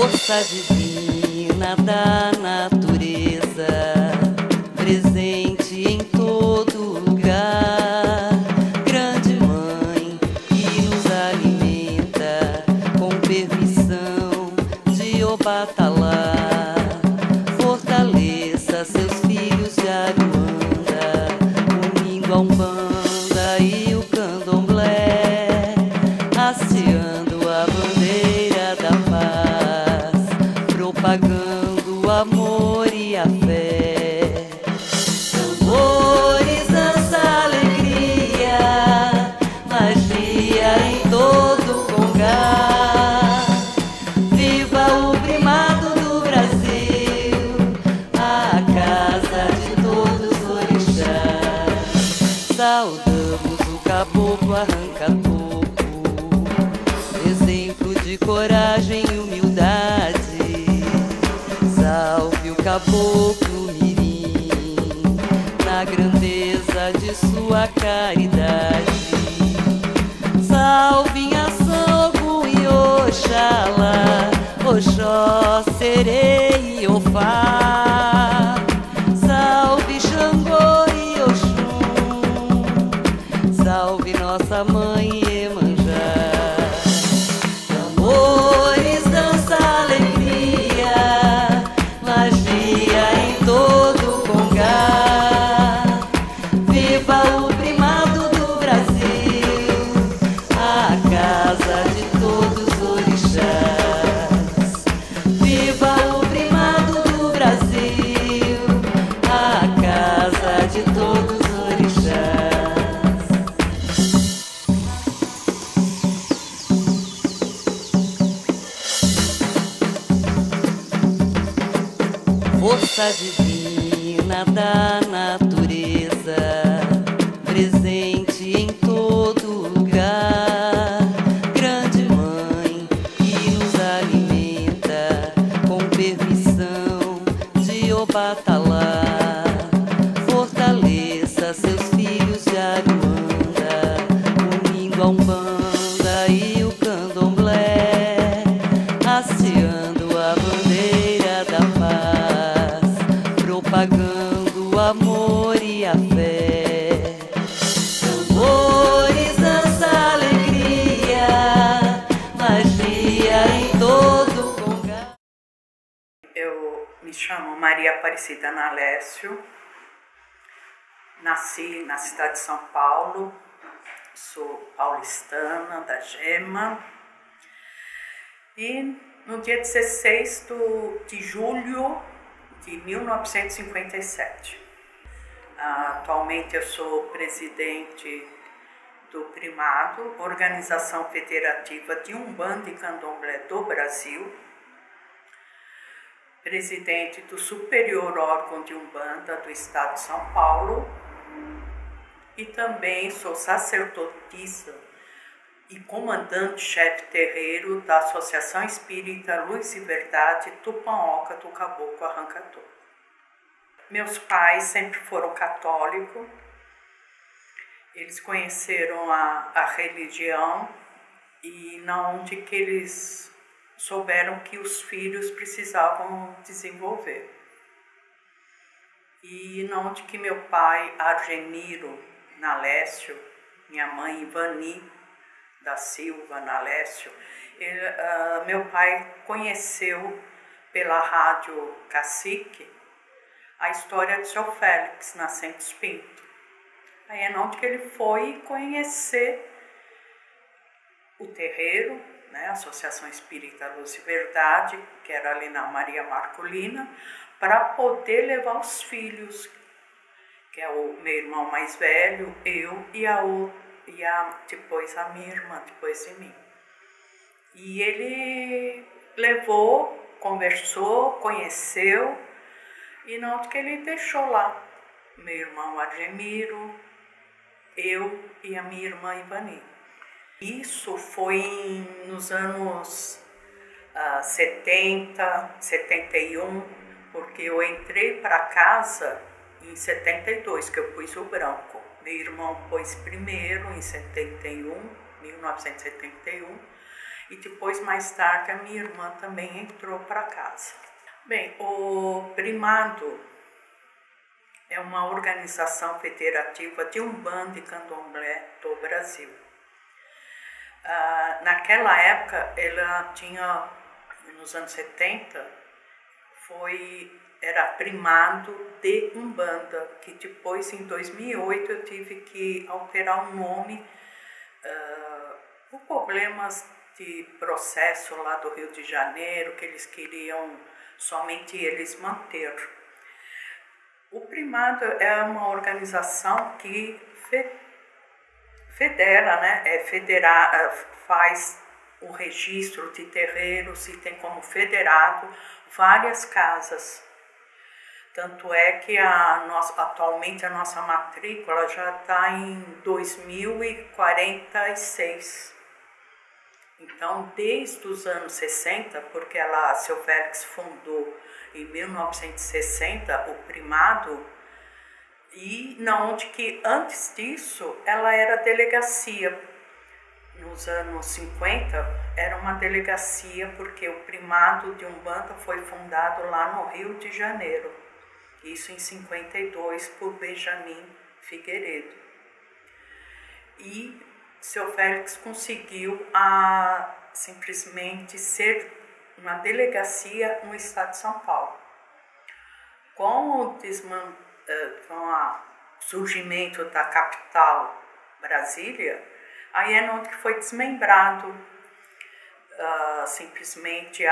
Força divina da natureza, presente em todo lugar, grande mãe que nos alimenta com permissão de Obatalá. Fortaleça seus filhos de Aruanda, unindo a Umbanda e o Candomblé, hasteando a bandeira da paz, propagando o amor e a fé. Tambores, dança, alegria, magia em todo Congá. Viva o primado do Brasil, a casa de todos os orixás. Saudamos o caboclo arranca-toco, exemplo de coragem e humildade. Salve o caboclo mirim, na grandeza de sua caridade. Salve Inhaçã, Ogum e Oxalá, Oxó, Serei e Ofá. Salve Xangô e Oxum, salve nossa mãe Iemanjá. Tambores, dança, alegria, magia em todo Congá. Viva o primado do Brasil, a casa de todos os orixás. Viva o primado do Brasil, a casa de todos os orixás. Força divina da natureza, presente em todo lugar, grande mãe que nos alimenta com permissão de Obatalá. Fortaleça seus filhos de Aruanda, unindo a Umbanda e o Candomblé, hasteando a bandeira da paz, propagando o amor e a fé. Tambores, dança, alegria, magia em todo Congá. Eu me chamo Maria Aparecida Nalécio, nasci na cidade de São Paulo, sou paulistana da Gema, e no dia 16 de julho de 1957. Atualmente eu sou presidente do Primado, Organização Federativa de Umbanda e Candomblé do Brasil, presidente do Superior Órgão de Umbanda do Estado de São Paulo, e também sou sacerdotisa e comandante-chefe terreiro da Associação Espírita Luz e Verdade Tupã-Oca do Caboclo Arranca-Toco. Meus pais sempre foram católicos, eles conheceram a religião e na onde que eles souberam que os filhos precisavam desenvolver. E na onde que meu pai, Argemiro Nalécio, minha mãe, Ivani da Silva Nalécio, meu pai conheceu pela rádio Cacique a história do seu Félix Nascentes Pinto. Aí é onde que ele foi conhecer o terreiro, né, a Associação Espírita Luz e Verdade, que era ali na Maria Marcolina, para poder levar os filhos, que é o meu irmão mais velho, eu e depois a minha irmã, depois de mim. E ele levou, conversou, conheceu, e na hora que ele deixou lá, meu irmão Argemiro, eu e a minha irmã Ivani. Isso foi nos anos 70, 71, porque eu entrei para casa em 72, que eu pus o branco. Meu irmão pôs primeiro em 71, 1971, e depois, mais tarde, a minha irmã também entrou para casa. Bem, o Primado é uma organização federativa de Umbanda e Candomblé do Brasil. Naquela época, ela tinha, nos anos 70, era Primado de Umbanda, que depois, em 2008, eu tive que alterar o nome por problemas de processo lá do Rio de Janeiro, que eles queriam somente eles manter. O Primado é uma organização que federa, né? Faz o registro de terreiros e tem como federado várias casas. Tanto é que atualmente a nossa matrícula já está em 2046. Então, desde os anos 60, porque seu Félix fundou em 1960 o Primado, e onde que antes disso ela era delegacia. Nos anos 50 era uma delegacia porque o Primado de Umbanda foi fundado lá no Rio de Janeiro. Isso em 52 por Benjamin Figueiredo. E seu Félix conseguiu simplesmente ser uma delegacia no estado de São Paulo. Com o surgimento da capital, Brasília, aí é onde foi desmembrado, simplesmente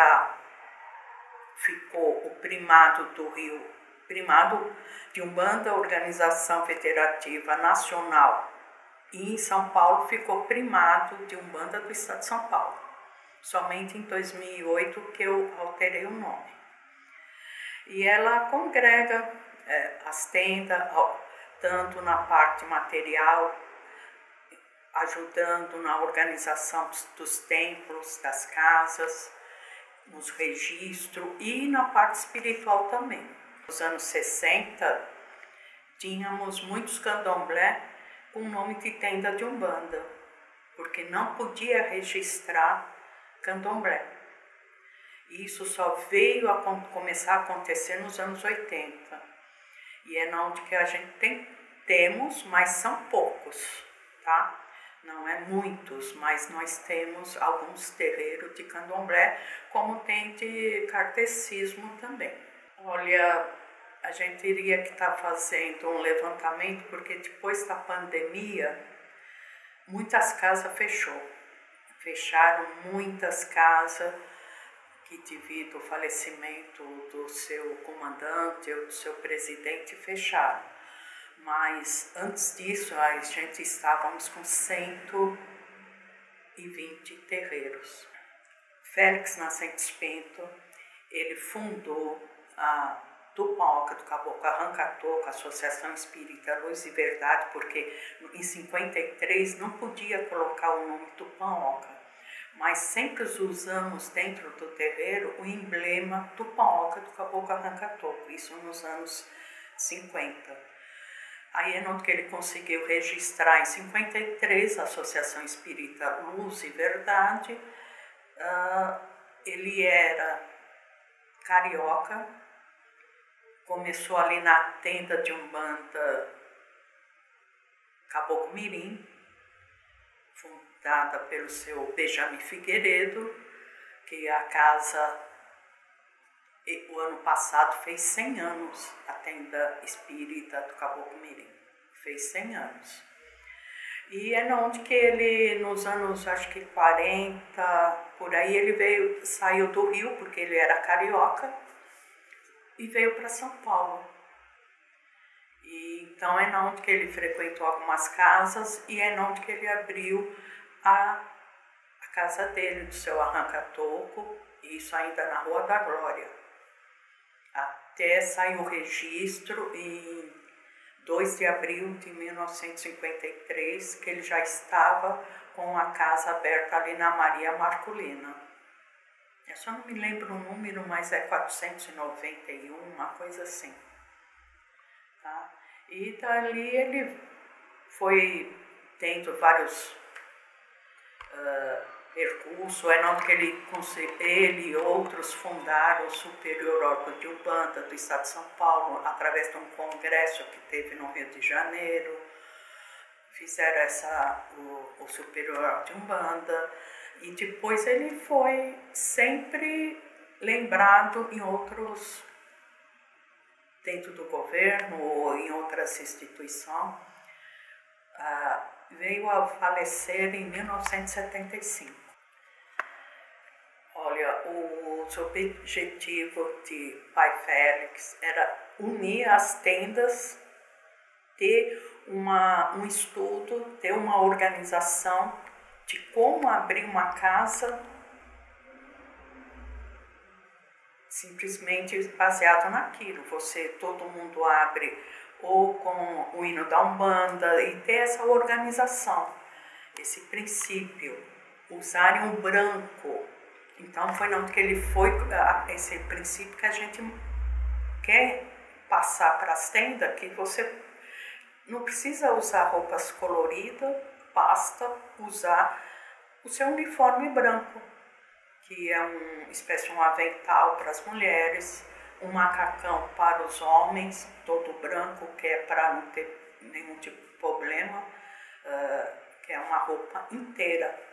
ficou o Primado do Rio, Primado de Umbanda, Organização Federativa Nacional, e em São Paulo ficou Primado de Umbanda do Estado de São Paulo. Somente em 2008 que eu alterei o nome. E ela congrega as tendas, tanto na parte material, ajudando na organização dos templos, das casas, nos registros e na parte espiritual também. Nos anos 60, tínhamos muitos candomblé com o nome de tenda de Umbanda, porque não podia registrar candomblé. Isso só veio a começar a acontecer nos anos 80. E é onde que a gente temos, mas são poucos, tá? Não é muitos, mas nós temos alguns terreiros de candomblé, como tem de kardecismo também. Olha, a gente iria que estar fazendo um levantamento, porque depois da pandemia, muitas casas fecharam muitas casas, que devido ao falecimento do seu comandante ou do seu presidente, fecharam. Mas antes disso, a gente estávamos com 120 terreiros. Félix Nascentes Pinto, ele fundou a Tupã Oca do Caboclo Arranca-Toco, a Associação Espírita Luz e Verdade, porque em 53 não podia colocar o nome Tupã Oca, mas sempre usamos dentro do terreiro o emblema Tupã Oca do Caboclo Arranca-Toco, isso nos anos 50. Aí é onde que ele conseguiu registrar em 53 a Associação Espírita Luz e Verdade. Ele era carioca, começou ali na tenda de Umbanda Caboclo Mirim, fundada pelo seu Benjamin Figueiredo, que a casa, o ano passado, fez 100 anos, a tenda espírita do Caboclo Mirim, fez 100 anos. E é onde que ele, nos anos, acho que 40, por aí, ele saiu do Rio, porque ele era carioca, e veio para São Paulo. E então é onde que ele frequentou algumas casas e é onde que ele abriu a casa dele, do seu Arranca-Toco, isso ainda na Rua da Glória. Até saiu o registro em 2 de abril de 1953, que ele já estava com a casa aberta ali na Maria Marculina. Eu só não me lembro o número, mas é 491, uma coisa assim. Tá? E dali ele foi tendo vários percurso, é onde que ele e outros fundaram o Superior Órgão de Umbanda do Estado de São Paulo, através de um congresso que teve no Rio de Janeiro. Fizeram o Superior Órgão de Umbanda, e depois ele foi sempre lembrado em outros, dentro do governo ou em outras instituições. Veio a falecer em 1975. Olha, o objetivo de Pai Félix era unir as tendas, ter um estudo, ter uma organização de como abrir uma casa simplesmente baseado naquilo. Todo mundo abre ou com o hino da Umbanda e ter essa organização, esse princípio, usarem o branco. Então foi onde que ele foi, esse princípio que a gente quer passar para as tendas, que você não precisa usar roupas coloridas, basta usar o seu uniforme branco, que é uma espécie de um avental para as mulheres, um macacão para os homens, todo branco, que é para não ter nenhum tipo de problema, que é uma roupa inteira.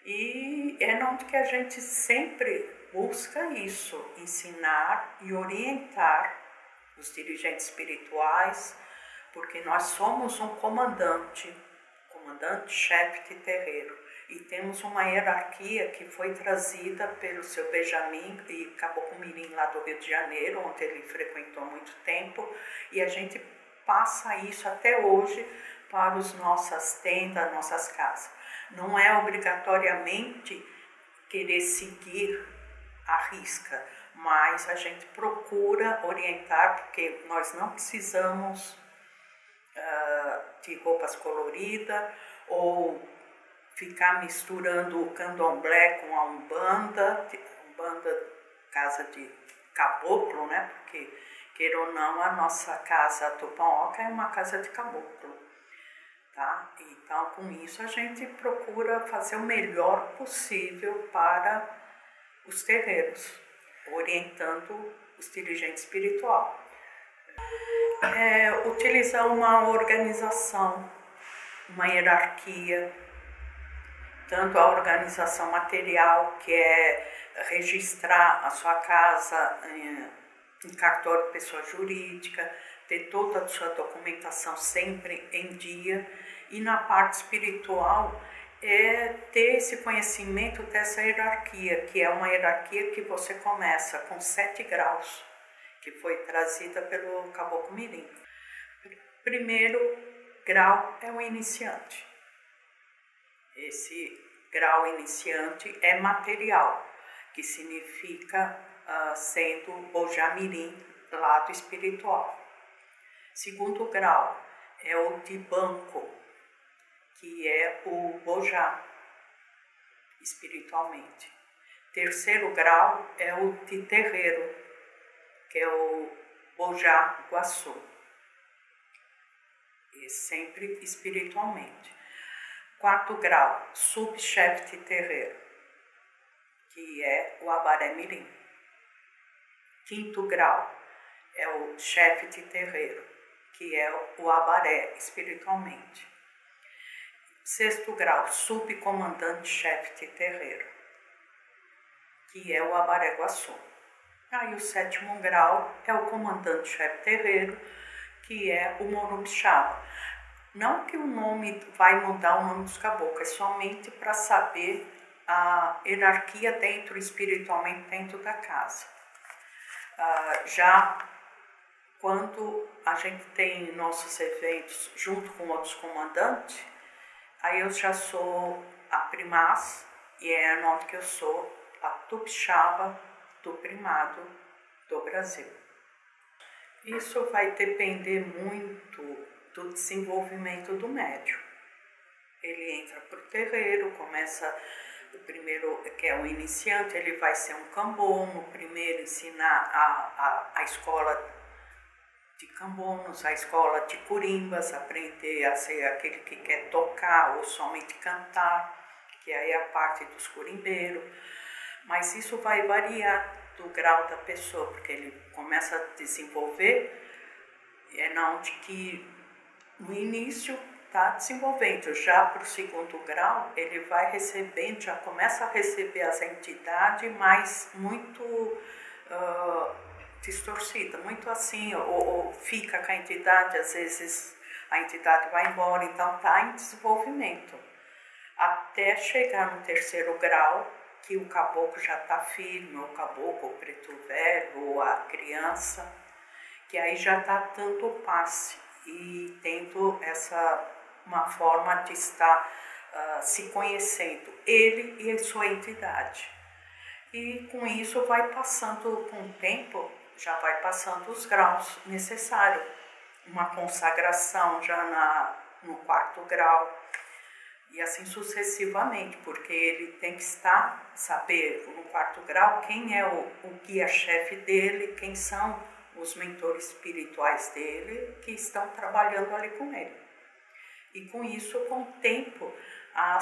E é onde que a gente sempre busca isso, ensinar e orientar os dirigentes espirituais, porque nós somos um comandante-chefe de terreiro. E temos uma hierarquia que foi trazida pelo seu Benjamin e Caboclo Mirim lá do Rio de Janeiro, onde ele frequentou muito tempo, e a gente passa isso até hoje para as nossas tendas, nossas casas. Não é obrigatoriamente querer seguir a risca, mas a gente procura orientar, porque nós não precisamos de roupas coloridas ou ficar misturando o candomblé com a Umbanda, casa de caboclo, né? Porque, queira ou não, a nossa casa Tupã-Oca é uma casa de caboclo, tá? Então, com isso, a gente procura fazer o melhor possível para os terreiros, orientando os dirigentes espirituais. Utilizar uma organização, uma hierarquia, tanto a organização material, que é registrar a sua casa em cartório de pessoa jurídica, ter toda a sua documentação sempre em dia, e na parte espiritual é ter esse conhecimento dessa hierarquia, que é uma hierarquia que você começa com 7 graus, que foi trazida pelo Caboclo Mirim. Primeiro grau é o iniciante. Esse grau iniciante é material, que significa sendo Bojá Mirim, lado espiritual. Segundo grau é o de banco, que é o Bojá, espiritualmente. Terceiro grau é o de terreiro, que é o Bojá Guaçu, e sempre espiritualmente. Quarto grau, subchefe de terreiro, que é o Abaré Mirim. Quinto grau é o chefe de terreiro, que é o Abaré espiritualmente. Sexto grau, subcomandante-chefe de terreiro, que é o Abaré Guaçu. Aí o sétimo grau é o comandante-chefe de terreiro, que é o Morubixaba. Não que o nome vai mudar o nome dos caboclos, é somente para saber a hierarquia espiritualmente dentro da casa. Já quando a gente tem nossos eventos junto com outros comandantes, aí eu já sou a primaz, e é onde que eu sou a Tupixaba do primado do Brasil. Isso vai depender muito do desenvolvimento do médium. Ele entra para o terreiro, começa o primeiro, que é o iniciante, ele vai ser um cambono, primeiro ensinar a escola de cambonos, a escola de curimbas, aprender a ser aquele que quer tocar ou somente cantar, que aí é a parte dos curimbeiros, mas isso vai variar do grau da pessoa, porque ele começa a desenvolver, é na onde que no início está desenvolvendo, já para o segundo grau ele vai recebendo, já começa a receber as entidades, mas muito distorcida, muito assim, ou fica com a entidade, às vezes a entidade vai embora, então está em desenvolvimento, até chegar no terceiro grau, que o caboclo já está firme, o caboclo, o preto velho, ou a criança, que aí já está dando o passe e tendo uma forma de estar se conhecendo, ele e a sua entidade. E com isso vai passando, com o tempo, já vai passando os graus necessários. Uma consagração já no quarto grau, e assim sucessivamente, porque ele tem que saber no quarto grau quem é o guia-chefe dele, quem são os mentores espirituais dele que estão trabalhando ali com ele. E com isso, com o tempo, a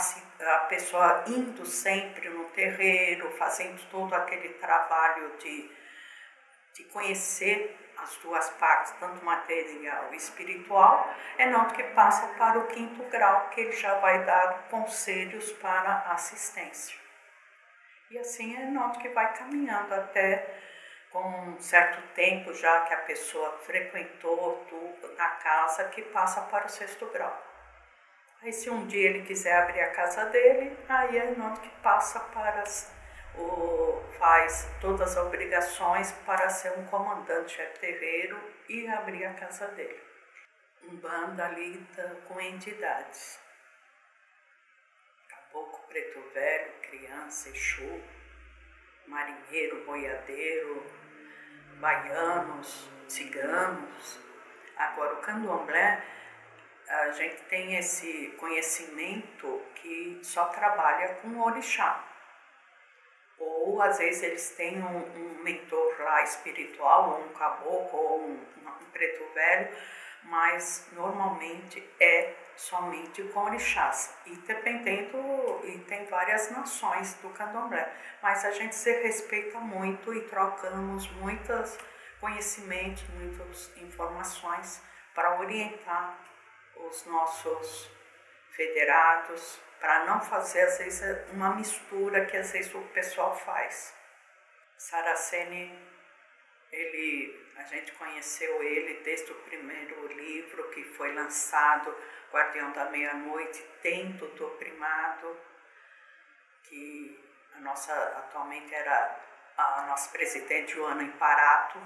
pessoa indo sempre no terreiro, fazendo todo aquele trabalho de conhecer as duas partes, tanto material e espiritual, é não que passa para o quinto grau, que ele já vai dar conselhos para a assistência. E assim é não que vai caminhando até com um certo tempo já que a pessoa frequentou tudo na casa, que passa para o sexto grau. Aí se um dia ele quiser abrir a casa dele, aí é não que passa para faz todas as obrigações para ser um comandante terreiro e abrir a casa dele. Umbanda lida com entidades. Caboclo, preto velho, criança, Exu, marinheiro, boiadeiro, baianos, ciganos. Agora o candomblé, a gente tem esse conhecimento que só trabalha com o orixá. Ou às vezes eles têm um mentor lá espiritual, ou um caboclo, ou um preto velho, mas normalmente é somente com orixás. E tem várias nações do candomblé, mas a gente se respeita muito e trocamos muitos conhecimentos, muitas informações para orientar os nossos federados, para não fazer, às vezes, uma mistura que às vezes o pessoal faz. Saraceni, a gente conheceu ele desde o primeiro livro que foi lançado, Guardião da Meia-Noite, tem doutor primado, que atualmente era a nossa presidente Joana Imparato,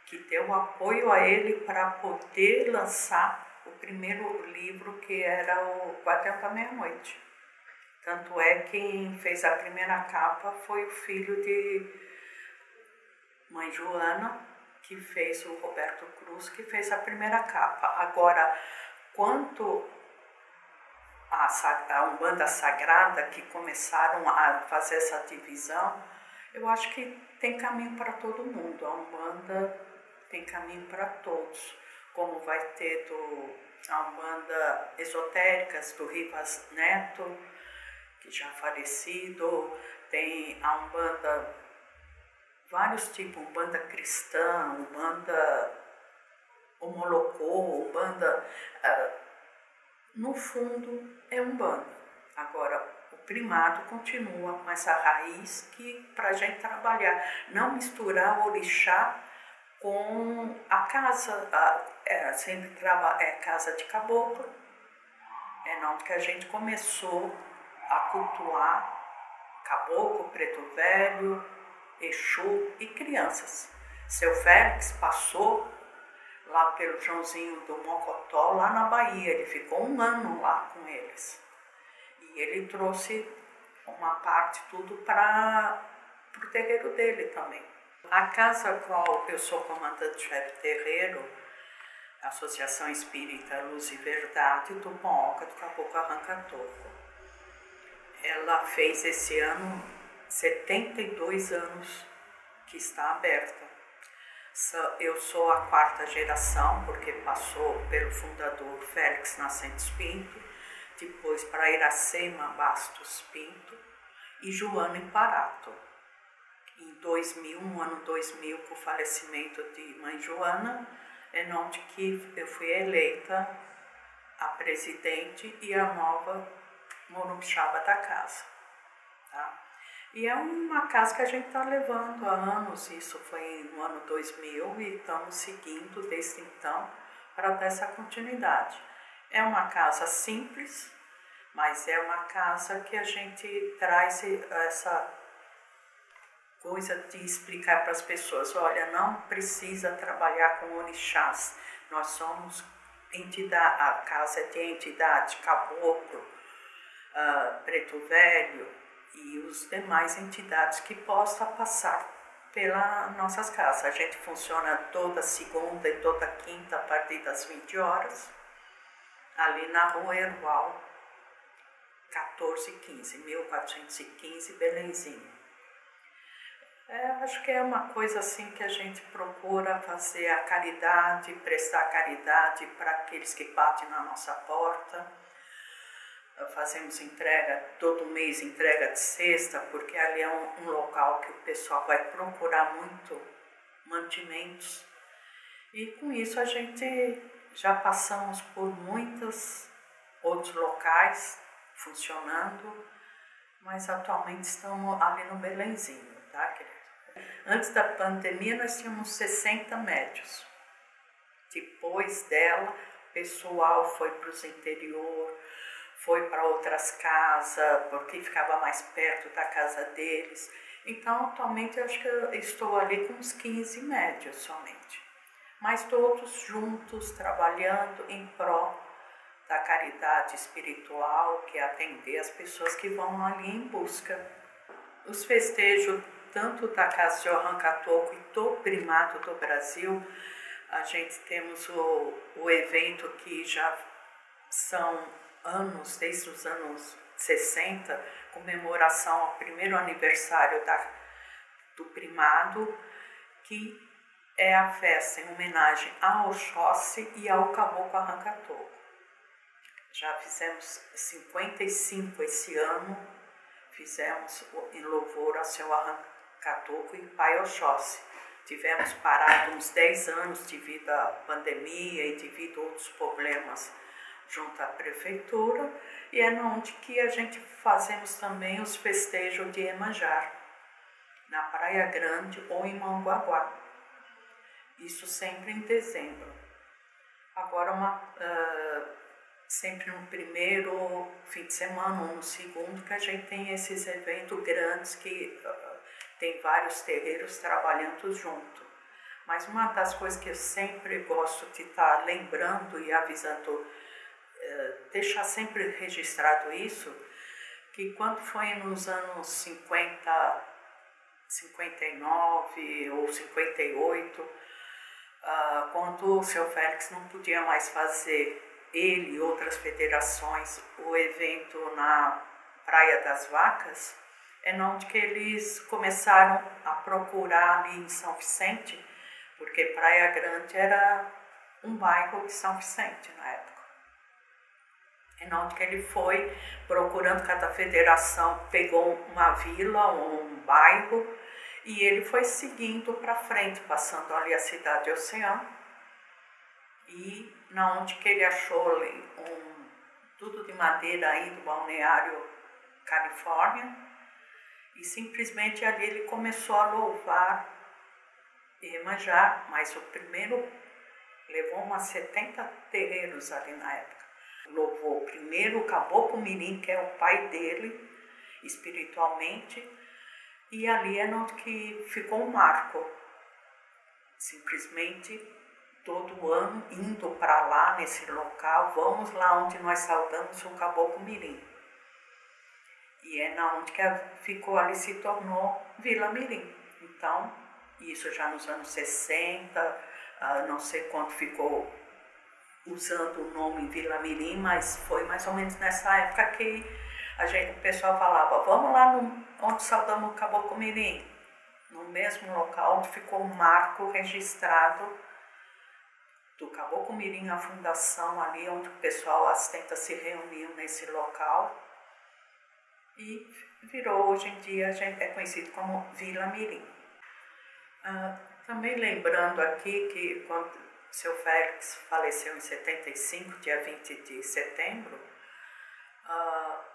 que deu apoio a ele para poder lançar o primeiro livro, que era o Guardião da Meia-Noite. Tanto é que quem fez a primeira capa foi o filho de mãe Joana, que fez o Roberto Cruz, que fez a primeira capa. Agora, quanto a Umbanda Sagrada, que começaram a fazer essa divisão, eu acho que tem caminho para todo mundo. A Umbanda tem caminho para todos, como vai ter a Umbanda Esotéricas do Rivas Neto, que já falecido, tem a Umbanda, vários tipos, Umbanda cristã, Umbanda Omolocô, Umbanda, no fundo é Umbanda. Agora, o primado continua com essa raiz que para a gente trabalhar, não misturar o orixá com a casa, sempre casa de caboclo, não que a gente começou a cultuar caboclo, preto velho, Exu e crianças. Seu Félix passou lá pelo Joãozinho do Mocotó, lá na Bahia, ele ficou 1 ano lá com eles. E ele trouxe uma parte, tudo para o terreiro dele também. A casa a qual eu sou comandante-chefe terreiro, a Associação Espírita Luz e Verdade, do Mooca, do Caboclo Arranca-Toco. Ela fez esse ano 72 anos que está aberta. Eu sou a 4ª geração, porque passou pelo fundador Félix Nascentes Pinto, depois para Iracema Bastos Pinto e Joana Imparato. Em 2000, no ano 2000, com o falecimento de mãe Joana, é onde que eu fui eleita a presidente e a nova morubixaba da casa. Tá? E é uma casa que a gente está levando há anos, isso foi no ano 2000 e estamos seguindo desde então para dar essa continuidade. É uma casa simples, mas é uma casa que a gente traz essa coisa de explicar para as pessoas, olha, não precisa trabalhar com orixás, nós somos entidade, a casa é de entidade, caboclo, preto velho e os demais entidades que possam passar pelas nossas casas. A gente funciona toda segunda e toda quinta a partir das 20 horas, ali na rua Erval, 1415, Belenzinho. Acho que é uma coisa assim que a gente procura fazer a caridade, prestar caridade para aqueles que batem na nossa porta. Fazemos entrega, todo mês entrega de cesta, porque ali é um local que o pessoal vai procurar muito mantimentos. E com isso a gente já passamos por muitos outros locais funcionando, mas atualmente estamos ali no Belenzinho. Tá, querido? Antes da pandemia nós tínhamos 60 médios. Depois dela, o pessoal foi para os interior, foi para outras casas, porque ficava mais perto da casa deles. Então, atualmente, eu acho que eu estou ali com uns 15 médios somente. Mas todos juntos, trabalhando em prol da caridade espiritual, que é atender as pessoas que vão ali em busca. Os festejos tanto da Casa de Arrancatoco e do Primado do Brasil, a gente temos o evento que já são anos, desde os anos 60, comemoração ao primeiro aniversário do Primado, que é a festa em homenagem ao Oxóssi e ao Caboclo Arrancatoco. Já fizemos 55 esse ano, fizemos em louvor ao seu Arrancatoco e Pai Oxóssi. Tivemos parado uns 10 anos devido à pandemia e devido a outros problemas junto à prefeitura, e é onde que a gente fazemos também os festejos de Iemanjá, na Praia Grande ou em Manguaguá. Isso sempre em dezembro. Agora, sempre no primeiro fim de semana ou no segundo, que a gente tem esses eventos grandes que tem vários terreiros trabalhando junto. Mas uma das coisas que eu sempre gosto de estar lembrando e avisando, deixar sempre registrado isso, que quando foi nos anos 50, 59 ou 58, quando o seu Félix não podia mais fazer, ele e outras federações, o evento na Praia das Vacas, é onde que eles começaram a procurar ali em São Vicente, porque Praia Grande era um bairro de São Vicente na época. É onde que ele foi procurando, cada federação pegou uma vila, um bairro, e ele foi seguindo para frente, passando ali a cidade Oceano, e na onde que ele achou ali tudo de madeira aí do balneário Califórnia, e simplesmente ali ele começou a louvar Iemanjá, mas o primeiro levou umas 70 terreiros ali na época. Louvou primeiro o Caboclo Mirim, que é o pai dele, espiritualmente, e ali é onde que ficou um marco. Simplesmente todo ano indo para lá, nesse local, vamos lá onde nós saudamos o Caboclo Mirim. E é na onde que ficou ali, se tornou Vila Mirim. Então, isso já nos anos 60, não sei quanto ficou usando o nome Vila Mirim, mas foi mais ou menos nessa época que o pessoal falava, vamos lá onde saudamos o Caboclo Mirim, no mesmo local onde ficou o marco registrado do Caboclo Mirim, a fundação ali onde o pessoal assistenta se reuniu nesse local, e virou, hoje em dia, é conhecido como Vila Mirim. Também lembrando aqui que quando seu Félix faleceu em 75, dia 20 de setembro,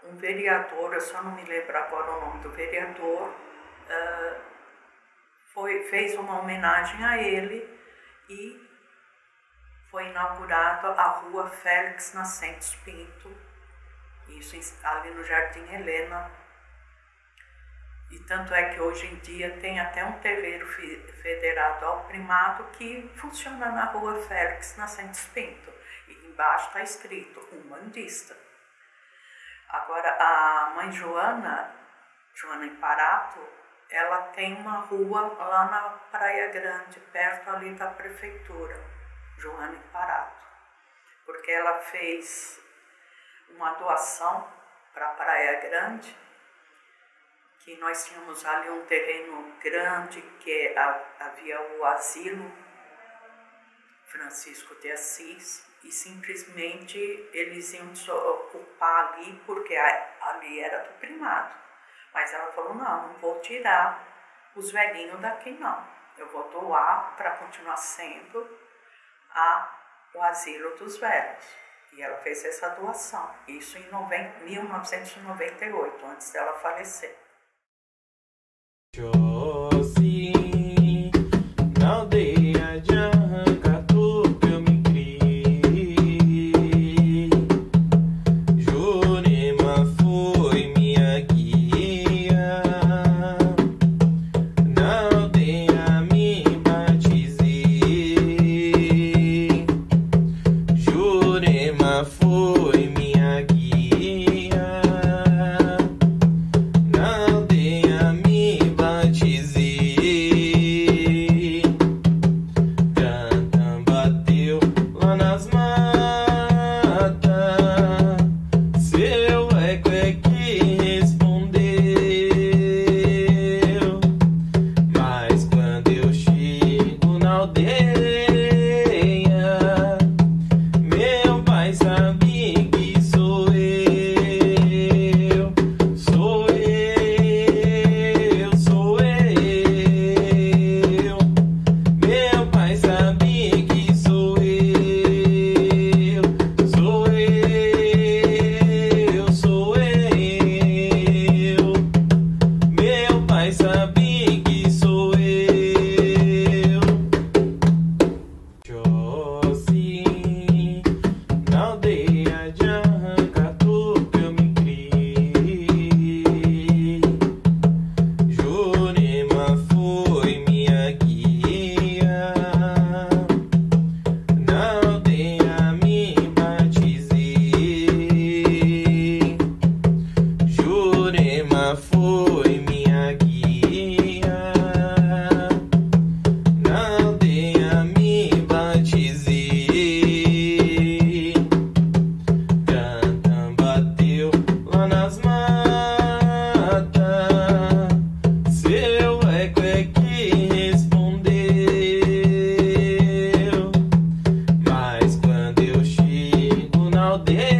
um vereador, eu só não me lembro agora o nome do vereador, fez uma homenagem a ele e foi inaugurada a rua Félix Nascentes Pinto, isso ali no Jardim Helena. E tanto é que hoje em dia tem até um terreiro federado ao primado que funciona na rua Félix Nascentes Pinto. E embaixo está escrito umbandista. Agora, a mãe Joana Imparato, ela tem uma rua lá na Praia Grande, perto ali da prefeitura, Joana Imparato, porque ela fez uma doação para a Praia Grande, que nós tínhamos ali um terreno grande, que havia o asilo Francisco de Assis, e simplesmente eles iam ocupar ali, porque ali era do primado. Mas ela falou, não vou tirar os velhinhos daqui não, eu vou doar para continuar sendo o asilo dos velhos. E ela fez essa doação, isso em 1998, antes dela falecer. Sim, na aldeia de Arrancatu eu me criei. Jurema foi minha guia, na aldeia me batizei. Jurema foi minha guia, na aldeia me batizei. Cantando bateu lá nas matas, seu eco é que respondeu. Mas quando eu chego na aldeia, meu pai sabe que sou eu. Sou eu, sou eu. Meu pai sabe que sou eu. Sou eu, sou eu. Meu pai sabe que sou eu. Sim, na aldeia de Arrancatu eu me criei. Jurema foi minha guia, na aldeia me batizei. Jurema foi minha guia, na aldeia me batizei. Cantando bateu lá nas matas, seu eco é que respondeu. Mas quando eu chego na aldeia,